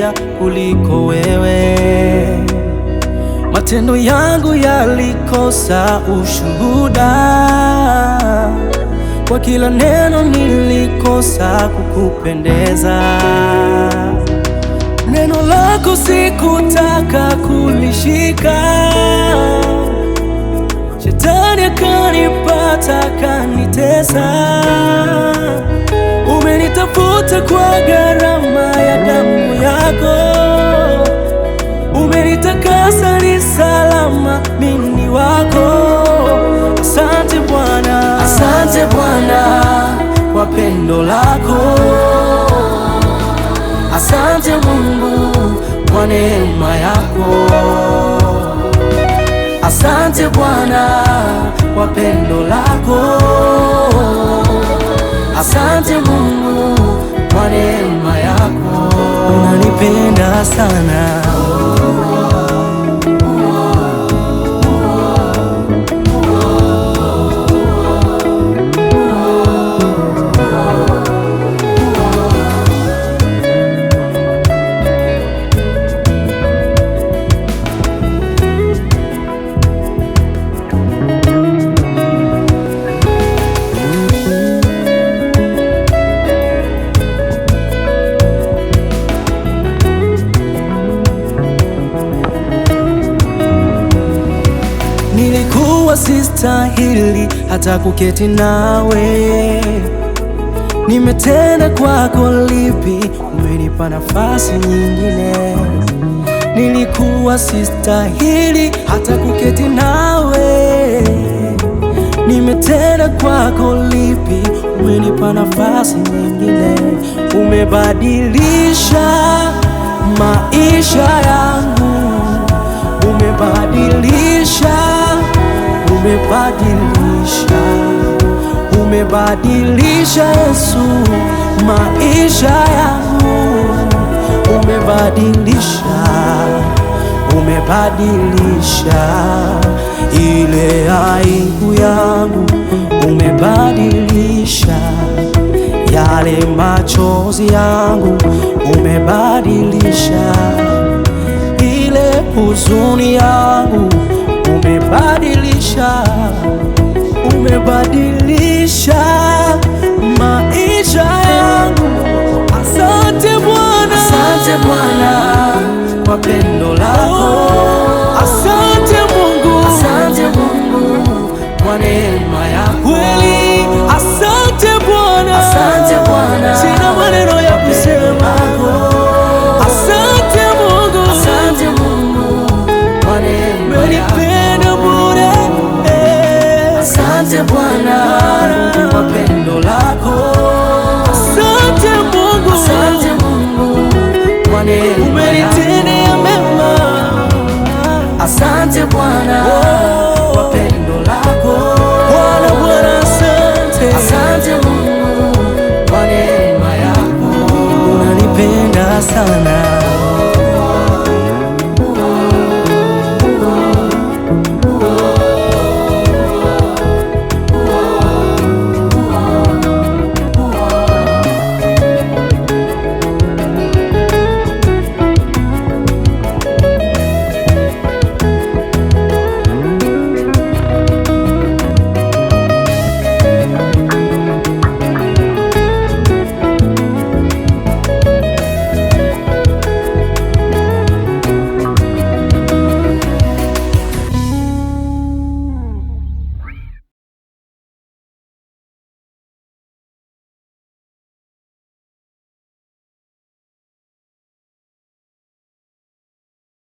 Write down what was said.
kulia kuliko wewe. Matendo yangu yalikosa ushuhuda, kwa kila neno nilikosa kukupendeza. Neno lako sikutaka kulishika, Shetani akanipata kanitesa. Umenitafuta kwa gharama ya damu yako, umenitakasa ni salama mimi wako. Asante Bwana, asante Bwana kwa pendo lako. Asante Mungu kwa neema yako. Asante Bwana kwa pendo lako. Asante Mungu kwa neema yako. Unanipenda sana. Nilikuwa sistahili hata kuketi nawe. Nimetenda kwako lipi? Umenipa nafasi nyingine. Nilikuwa sistahili hata kuketi nawe. Nimetenda kwako lipi? Umenipa nafasi nyingine. Umebadilisha maisha yangu, umebadilisha, umebadilisha, umebadilisha Yesu maisha yangu, umebadilisha, umebadilisha ile aibu yangu, umebadilisha yale machozi yangu, umebadilisha ile huzuni yangu, umebadilisha, umebadilisha maisha yangu. Asante Bwana, asante Bwana kwa pendo lako. Asante Mungu, asante Mungu kwa neema yako. Kweli asante Bwana, asante Bwana, sina maneno ya kusema. Asante Mungu, asante Mungu kwa neema yako. Asante Bwana kwa pendo lako. Asante Mungu, asante Mungu kwa neema, umenitendea mema. Asante Bwana kwa pendo lako. Bwana, Bwana asante. Asante Mungu kwa neema yako. Unanipenda sana.